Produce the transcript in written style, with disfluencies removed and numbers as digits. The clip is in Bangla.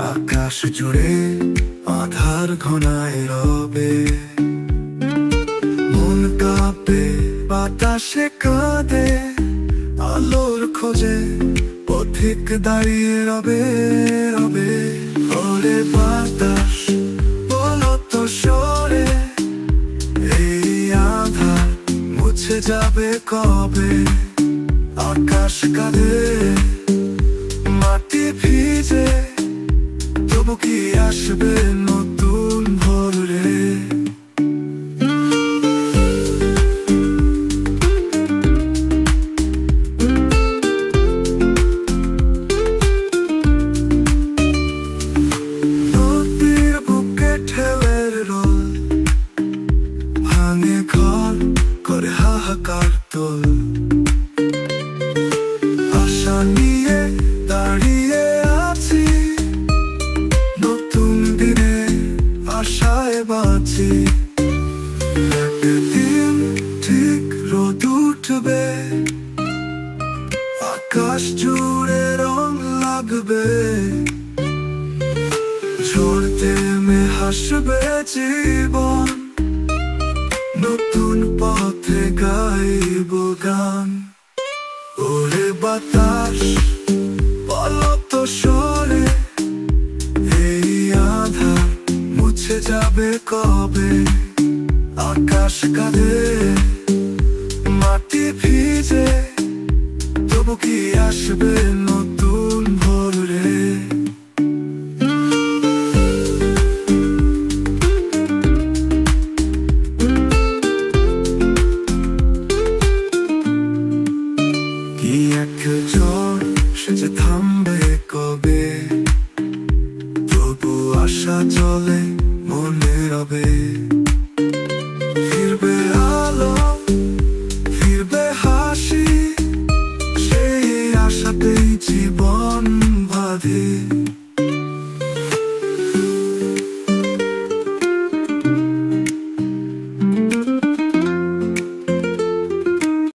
আকাশ জুড়ে আধার ঘনায় রবে, মন কাঁপে বাতাসে কাঁদে, আলোর খোঁজে পথিক দাঁড়িয়ে রবে রবে। ওরে বাতাস বলো তো সরে, এই আধার মুছে যাবে কবে? আকাশ কাঁদে মাটি ভিজে, তবু কি আসবে নতুন ভোর রে? নদীর বুকে ঢেউয়ের রোল ভাঙে ঘর করে হাহাকার তোল, আশা নিয়ে দাঁড়িয়ে আছি, নতুন দিনে আশায় বাঁচি। একদিন ঠিক রোদ উঠবে, আকাশ জুড়ে রং লাগবে, ঝড় থেমে হাসবে জীবন, নতুন পথে গাইব গান। ওরে বাতাস বলো তো সরে, এই আধার মুছে যাবে কবে? আকাশ কাঁদে মাটি ভিজে, তবু কি আসবে নতুন ভোর রে? কি এক ঝড় সে যে থামবে কবে? তবু আশা চলে মনে রবে, ফিরবে আলো ফিরবে হাসি, সেই আশাতেই জীবন বাঁধে।